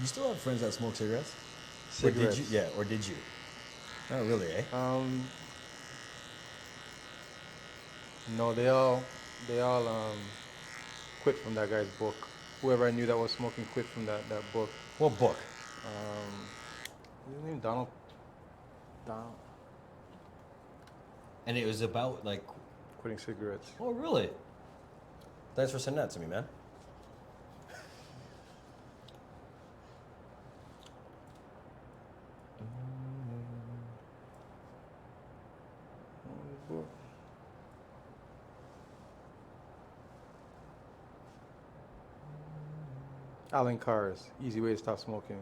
You still have friends that smoke cigarettes? Cigarettes. Or did you? Yeah, or did you? Not really, eh? No, they all quit from that guy's book. Whoever I knew that was smoking quit from that book. What book? Um, His name Donald And it was about like, quitting cigarettes. oh really? Thanks for sending that to me, man. Book. Alan Carr's Easy Way to Stop Smoking.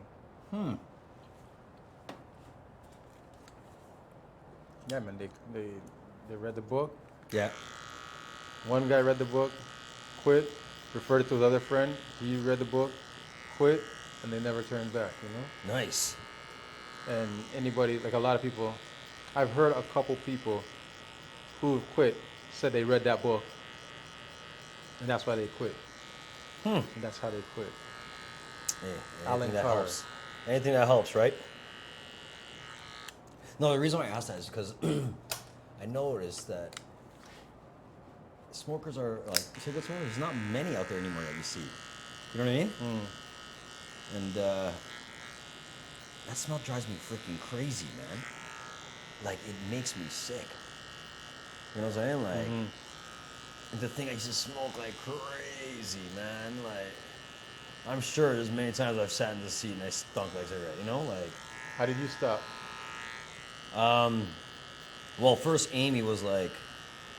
Yeah, man, they read the book. Yeah. One guy read the book, quit, referred it to his other friend. He read the book, quit, and they never turned back, you know? Nice. And anybody, like a lot of people, I've heard a couple people who quit said they read that book, and that's why they quit. And that's how they quit. Hey, Alan anything that Carr. helps. Anything that helps, right? No, the reason why I asked that is because I noticed that smokers are like cigarette smokers. There's not many out there anymore that you see. You know what I mean? And that smell drives me freaking crazy, man. Like it makes me sick. You know what I'm saying? Like, and to think I used to smoke like crazy, man. Like, I'm sure there's many times I've sat in the seat and I stunk like a cigarette. You know, like. How did you stop? Well, first Amy was like,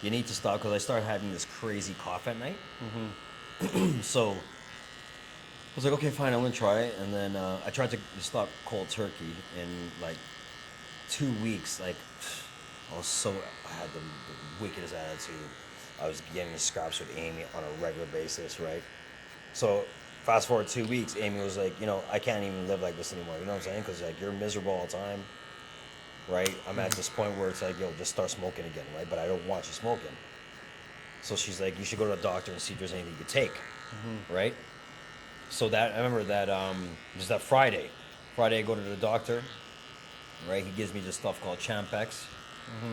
"You need to stop," because I started having this crazy cough at night. So I was like, "Okay, fine, I'm gonna try it." And then I tried to stop cold turkey in like 2 weeks. Like I had the wickedest attitude. I was getting in scraps with Amy on a regular basis, right? So fast forward 2 weeks, Amy was like, I can't even live like this anymore. You know what I'm saying? Because like you're miserable all the time, right? I'm at this point where it's like, yo, just start smoking again, right? But I don't want you smoking. So she's like, you should go to the doctor and see if there's anything you could take, right? So that I remember that just that Friday. Friday I go to the doctor, right? He gives me this stuff called Champex,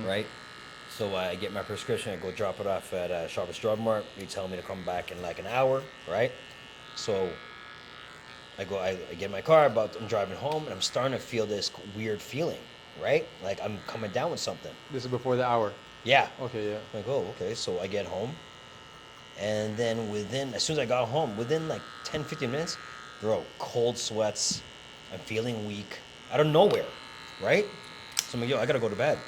right? So I get my prescription, I go drop it off at Shoppers Drug Mart. He tell me to come back in like an hour, right? So I get in my car, I'm driving home, and I'm starting to feel this weird feeling, right? Like I'm coming down with something. This is before the hour. Yeah. Okay, yeah. I'm like, oh, okay. So I get home, and then as soon as I got home, within like 10, 15 minutes, bro, cold sweats. I'm feeling weak out of nowhere, right? So I'm like, yo, I gotta go to bed.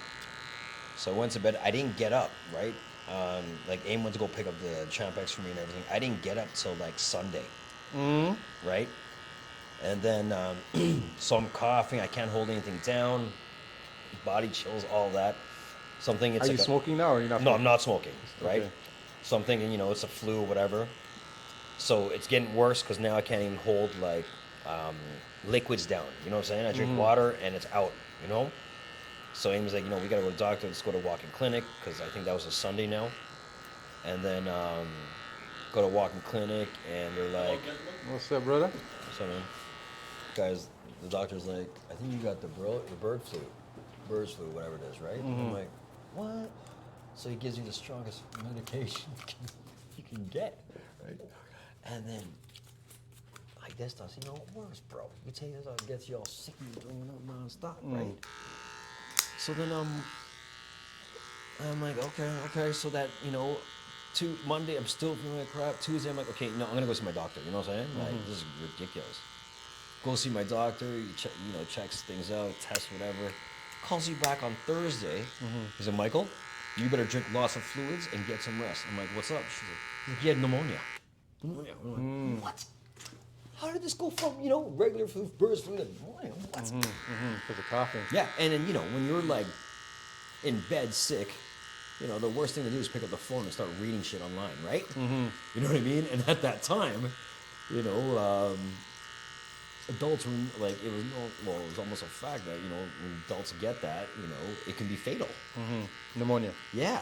So I went to bed. I didn't get up, right? Like AIM went to go pick up the Champex for me and everything. I didn't get up till like Sunday, right? And then, so I'm coughing. I can't hold anything down. Body chills, all that. So I'm thinking Are it's you like smoking now or are you not no, smoking? I'm not smoking, right? Okay. So I'm thinking, it's a flu or whatever. So it's getting worse because now I can't even hold like liquids down. You know what I'm saying? I drink water and it's out. You know. So Amy's like, we gotta go to the doctor. Let's go to walk-in clinic because I think that was a Sunday now. And then go to walk-in clinic and they're like, What's up, brother? so man, guys, the doctor's like, I think you got the bird flu, bird's flu, whatever it is, right? And I'm like, what? So he gives you the strongest medication you can get, right? And then, like this does, worse, bro. You take this out, it gets you all sick and throwing up nonstop, right? So then I'm like, okay. So that, Monday I'm still feeling like crap. Tuesday I'm like, okay, no, I'm gonna go see my doctor. You know what I'm saying? Like this is ridiculous. Go see my doctor. He checks things out, tests whatever. Calls you back on Thursday. He said, Michael, you better drink lots of fluids and get some rest. I'm like, what's up? She's like, you had pneumonia. Pneumonia. I'm like, what? How did this go from regular flu, bird's flu to pneumonia? What? Because of coughing. Yeah, and then when you're like in bed sick, the worst thing to do is pick up the phone and start reading shit online, right? You know what I mean? And at that time, adults were like, it was almost a fact that when adults get that, it can be fatal. Pneumonia. Yeah.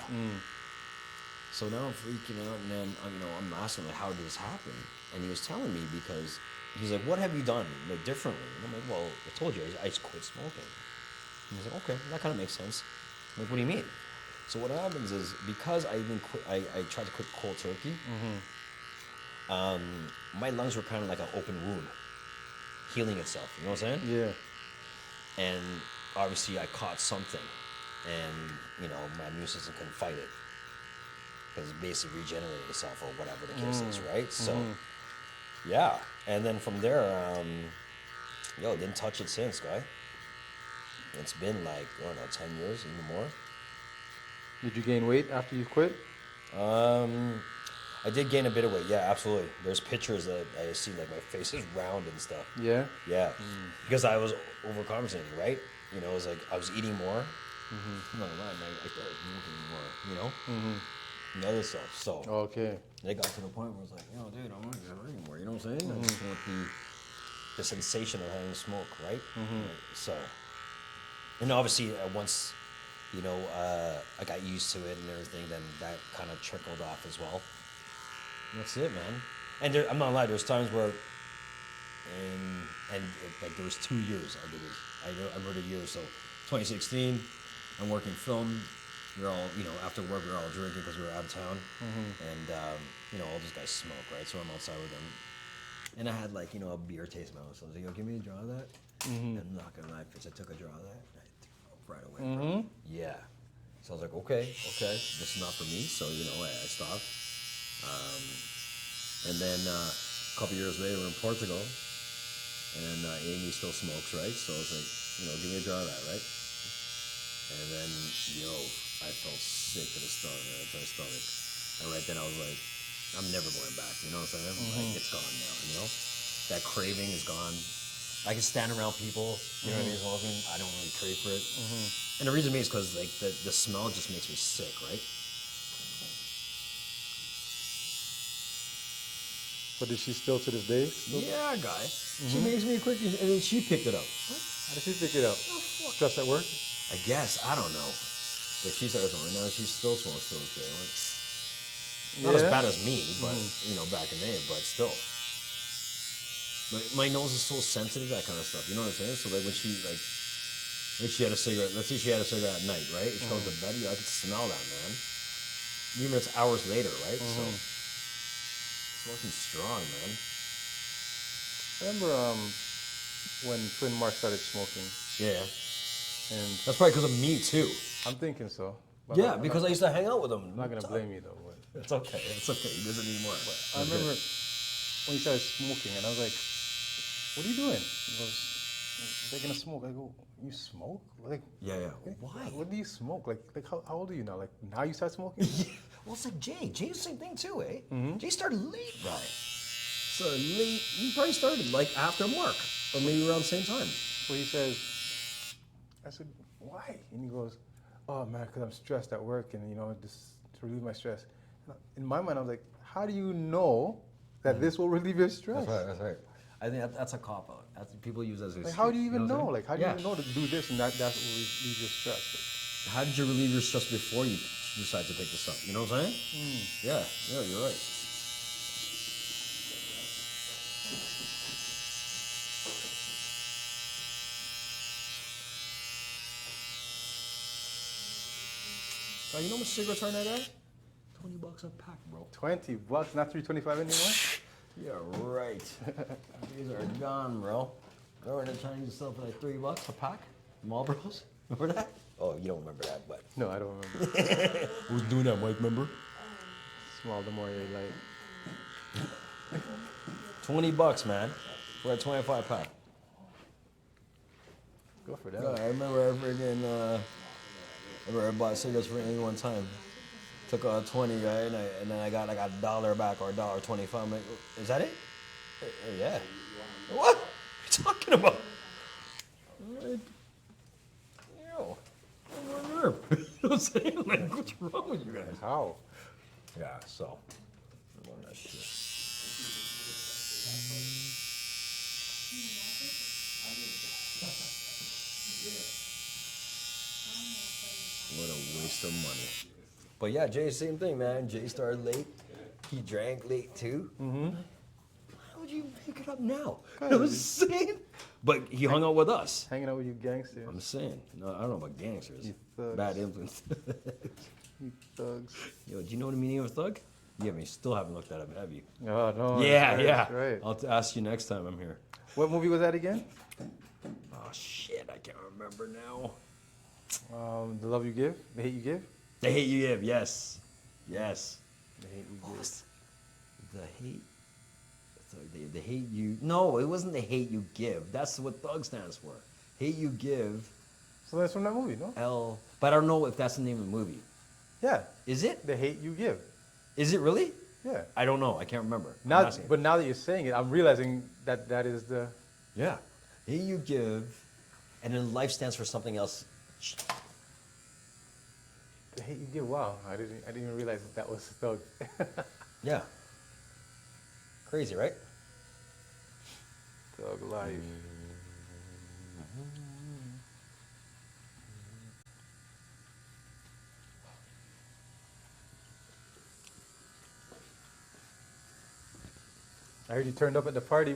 So now I'm freaking out, and then I'm asking like, how did this happen? And he was telling me because he's like, what have you done like differently? And I'm like, well, I told you, I just quit smoking. And he's like, okay, that kind of makes sense. I'm like, what do you mean? So what happens is because I even quit, I tried to quit cold turkey. My lungs were kind of like an open wound, healing itself. You know what I'm saying? Yeah. And obviously, I caught something, and my immune system couldn't fight it because it basically regenerated itself or whatever the case is, right? So, yeah. And then from there, didn't touch it since, guy. It's been like, I don't know, 10 years, even more. Did you gain weight after you quit? I did gain a bit of weight, yeah, absolutely. There's pictures that I see, like my face is round and stuff. Yeah. Yeah, because I was overcompensating, right? It was like I was eating more. No, I started drinking more, and other stuff. So Okay. it got to the point where it's like, dude, I'm not gonna anymore. You know what I'm saying? I just want the sensation of having smoke, right? So, and obviously once, I got used to it and everything, then that kind of trickled off as well. And that's it, man. And I'm not lying. There's times where, like there was 2 years I did it. I wrote a year. So 2016, I'm working film. We're all, after work, we were all drinking because we were out of town. And, all these guys smoke, right? So I'm outside with them. And I had like, a beer taste in my mouth. So I was like, give me a draw of that. And I'm not going to lie, I took a draw of that. And I threw up right away, bro. Yeah. So I was like, okay, this is not for me. So, I stopped. And then a couple years later, we're in Portugal. And Amy still smokes, right? So I was like, give me a draw of that, right? And then, I felt sick to the stomach. And right then I was like, I'm never going back. You know what I'm saying? Like, it's gone now, That craving is gone. I can stand around people, you know what I mean, smoking. I don't really crave for it. And the reason being is because, like, the smell just makes me sick, right? But is she still to this day? Yeah, guy. She makes me a quick, and then she picked it up. How did she pick it up? Stress at work? I guess. I don't know. But she started smoking. Now she still smokes till this day. Like, not as bad as me, but, back in the day, but still. My nose is so sensitive, that kind of stuff. You know what I'm saying? So, like, when she had a cigarette, let's say she had a cigarette at night, right? She goes to bed, I could smell that, man. Even if it's hours later, right? So, smoking strong, man. I remember when Twin Mark started smoking. Yeah. And that's probably because of me, too. I'm thinking so. Yeah, because I used to hang out with him. I'm not going to blame you, though. But it's okay. It's okay. He doesn't need more. I remember when he started smoking, and I was like, what are you doing? He goes, they're going to smoke. I go, you smoke? Like, yeah. Why? What do you smoke? Like how old are you now? Like, now you start smoking? Well, it's like Jay. Jay's the same thing, too, eh? Jay started late, right? So late. He probably started, like, after work. Or maybe around the same time. So he says, I said, why? And he goes, oh, man, because I'm stressed at work and, just to relieve my stress. In my mind, I was like, how do you know that this will relieve your stress? That's right. I think that's a cop-out. People use that as an excuse. Like, how do you even know? Like, how do you even know to do this and that will relieve your stress? How did you relieve your stress before you decide to pick this up? You know what I'm saying? Yeah, you're right. You know how much cigarettes are in that guy? $20 a pack, bro. $20, not $3.25 anymore? Yeah, right. These are gone, bro. Remember the Chinese stuff for like $3 a pack? Marlboros? Remember that? Oh, you don't remember that, but. No, I don't remember. Who's doing that, Mike? Remember? Small, the more you like. $20, man. For a 25 pack. Go for that. Yeah, I remember I bought cigarettes for Amy one time. Took 20, right? And then I got like $1 back or $1.25. I'm like, is that it? Yeah. What? What are you talking about? Yo, I'm on nerve. You know what I'm saying? Like, what's wrong with you guys? How? Yeah, so. I'm on that shit. What a waste of money. But yeah, Jay, same thing, man. Jay started late. He drank late too. Why would you pick it up now. Good. You know what I'm saying? But he hung out with us. Hanging out with you gangsters. I'm saying. No, I don't know about gangsters. You thugs. Bad influence. You thugs. Yo, do you know the meaning of a thug? You still haven't looked that up, have you? Oh, no. Yeah, that's yeah. That's right. I'll ask you next time I'm here. What movie was that again? Oh, shit. I can't remember now. The Love You Give? The Hate You Give? The Hate You Give. Yes. Yes. The Hate You What Give. was the hate? The hate you. No, it wasn't the hate you give. That's what thug stands for. Hate you give. So that's from that movie, no? L. But I don't know if that's the name of the movie. Yeah. Is it? The Hate You Give. Is it really? Yeah. I don't know. I can't remember. I'm Now, asking. but now that you're saying it, I'm realizing that that is the. Yeah. Hate you give, and then life stands for something else. The Hate You Give. Wow, I didn't even realize that was thug. Yeah. Crazy, right? Thug life. I heard you turned up at the party.